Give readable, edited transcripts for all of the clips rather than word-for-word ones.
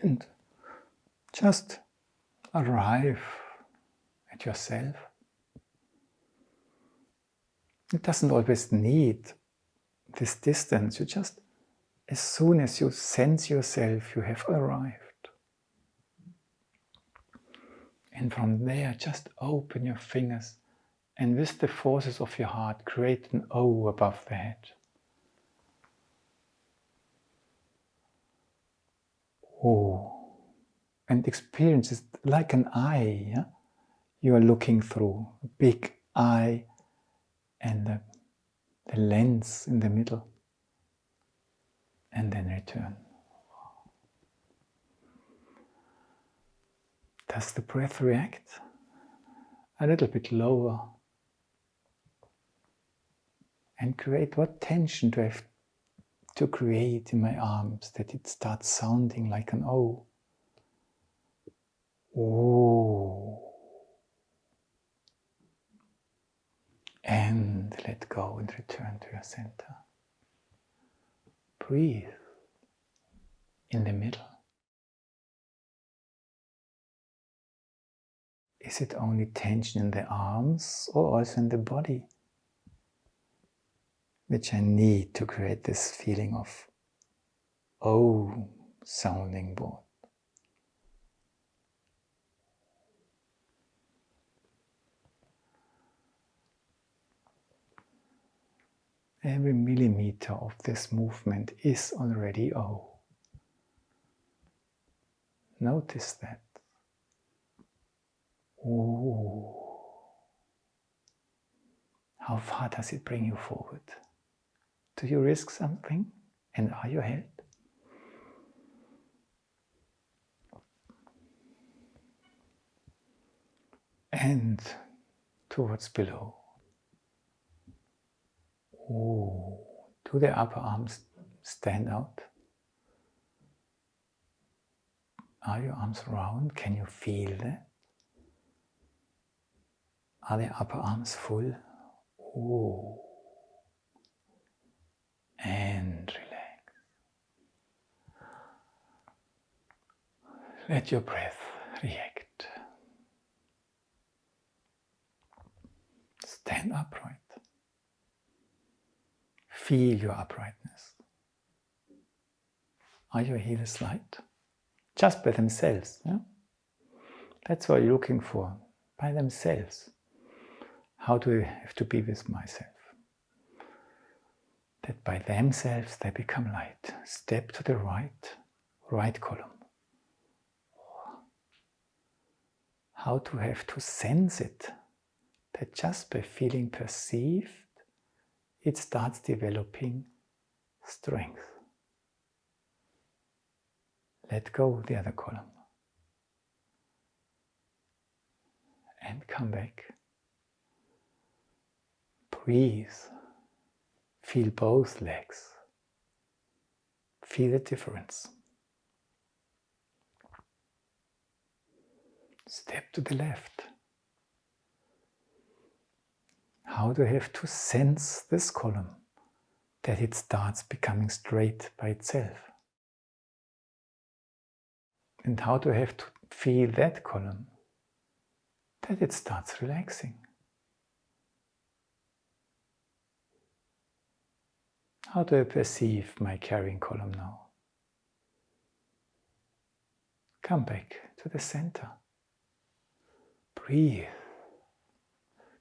And just arrive at yourself. It doesn't always need this distance. You just, as soon as you sense yourself, you have arrived. And from there, just open your fingers and with the forces of your heart, create an O above the head. O. And experience it like an eye. Yeah? You are looking through a big eye and the lens in the middle. And then return. Does the breath react? A little bit lower. And create, what tension do I have to create in my arms that it starts sounding like an O? O. And let go and return to your center. Breathe in the middle. Is it only tension in the arms or also in the body? Which I need to create this feeling of O sounding board. Every millimeter of this movement is already O. Notice that. Ooh. How far does it bring you forward? Do you risk something? And are you held? And towards below. Ooh. Do the upper arms stand out? Are your arms round? Can you feel that? Are the upper arms full? Ooh. And relax. Let your breath react. Stand upright. Feel your uprightness. Are your heels light? Just by themselves. Yeah? That's what you're looking for. By themselves. How do I have to be with myself? That by themselves they become light. Step to the right column. How to have to sense it? That just by feeling perceived, it starts developing strength. Let go the other column. And come back. Breathe. Feel both legs. Feel the difference. Step to the left. How do I have to sense this column? That it starts becoming straight by itself. And how do I have to feel that column? That it starts relaxing. How do I perceive my carrying column now? Come back to the center. Breathe.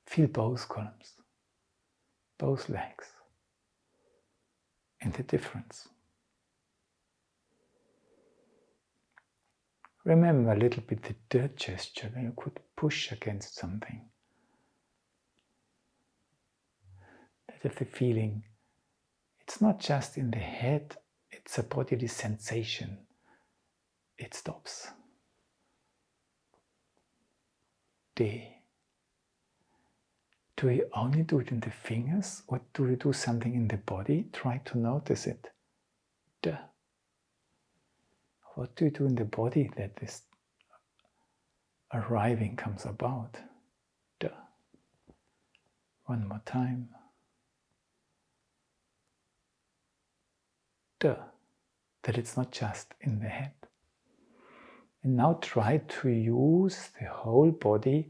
Feel both columns, both legs, and the difference. Remember a little bit the dirt gesture when you could push against something. That is the feeling. It's not just in the head, it's a bodily sensation. It stops. D. Do you only do it in the fingers or do you do something in the body? Try to notice it. D. What do you do in the body that this arriving comes about? D. One more time. D. That it's not just in the head. And now try to use the whole body,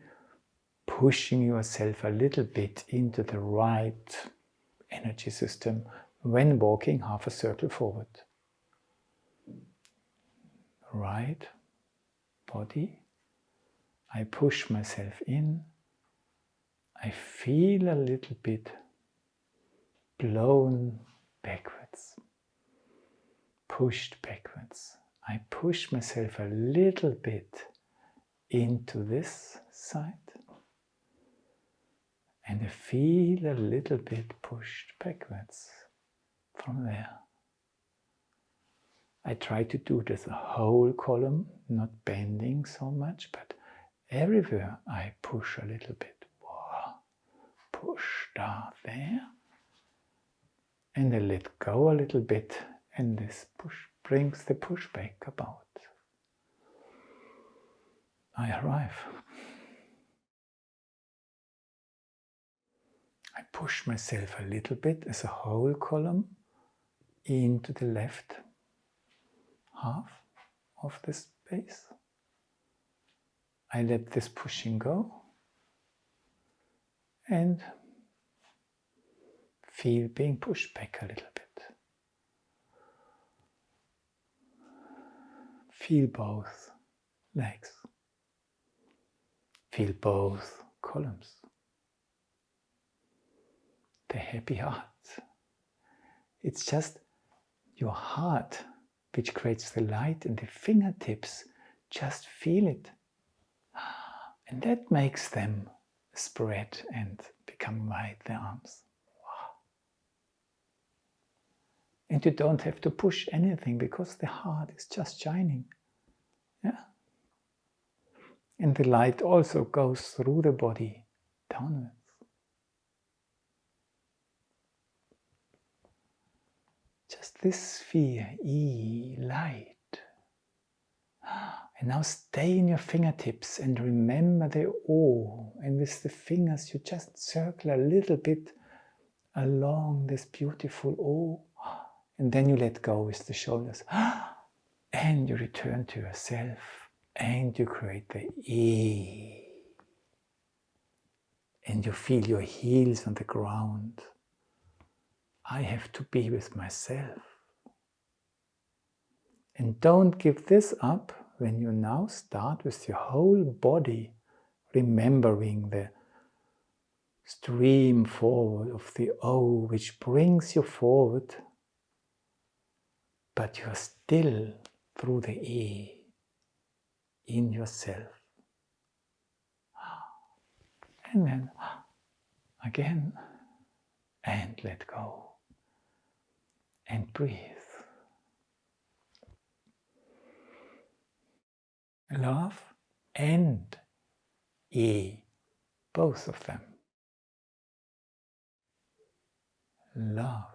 pushing yourself a little bit into the right energy system when walking half a circle forward. Right body, I push myself in, I feel a little bit blown backwards, pushed backwards. I push myself a little bit into this side, and I feel a little bit pushed backwards from there. I try to do this the whole column, not bending so much, but everywhere I push a little bit. Push down there, and I let go a little bit, and this push brings the push back about. I arrive. I push myself a little bit as a whole column into the left half of the space. I let this pushing go and feel being pushed back a little bit. Feel both legs. Feel both columns. The happy heart. It's just your heart which creates the light in the fingertips. Just feel it. And that makes them spread and become wide, their arms. And you don't have to push anything because the heart is just shining. Yeah. And the light also goes through the body downwards. Just this sphere, light. And now stay in your fingertips and remember the O. And with the fingers you just circle a little bit along this beautiful O. And then you let go with the shoulders. And you return to yourself. And you create the E. And you feel your heels on the ground. I have to be with myself. And don't give this up when you now start with your whole body, remembering the stream forward of the O, which brings you forward, but you're still through the E in yourself. And then again, and let go, and breathe. Love and E, both of them. Love.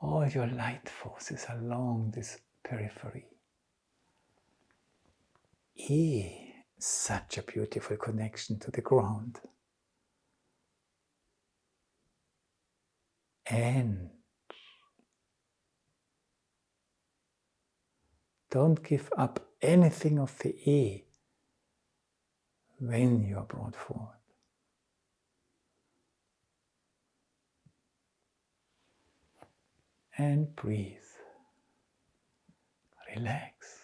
All your light forces along this periphery. E, such a beautiful connection to the ground. And don't give up anything of the E when you are brought forward. And breathe. Relax.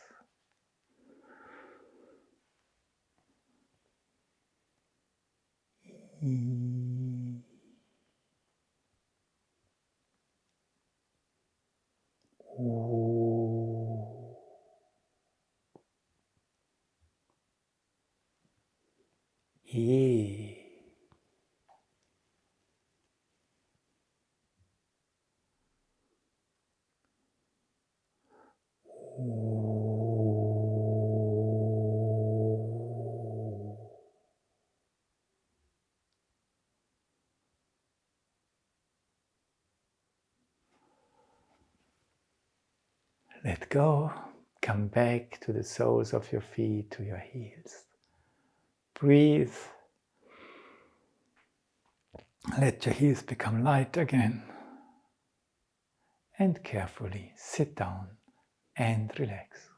E. O. E. Let go, come back to the soles of your feet, to your heels. Breathe. Let your heels become light again. And carefully sit down and relax.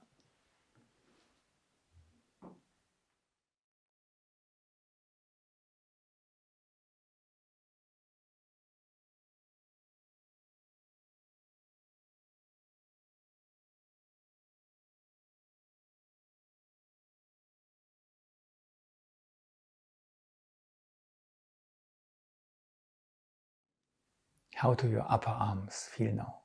How do your upper arms feel now?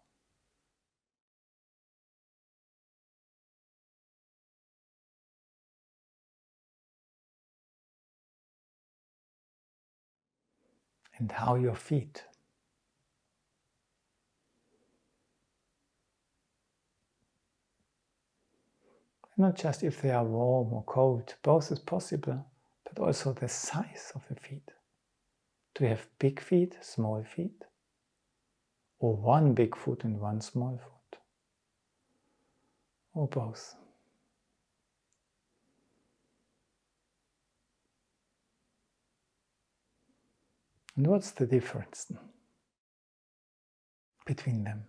And how your feet? Not just if they are warm or cold, both is possible, but also the size of the feet. Do you have big feet, small feet? Or one big foot and one small foot? Or both? And what's the difference between them?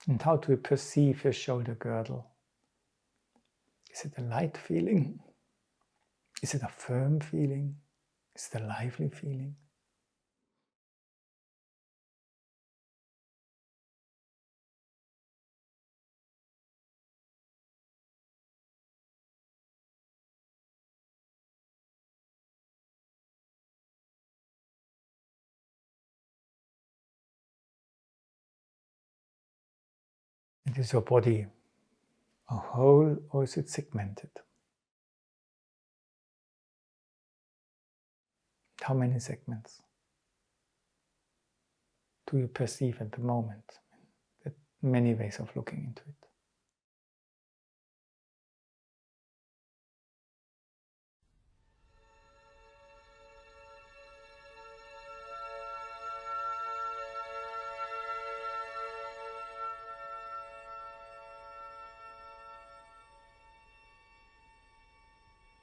And how do you perceive your shoulder girdle? Is it a light feeling? Is it a firm feeling? Is it a lively feeling? And is your body a whole or is it segmented? How many segments do you perceive at the moment? There are many ways of looking into it.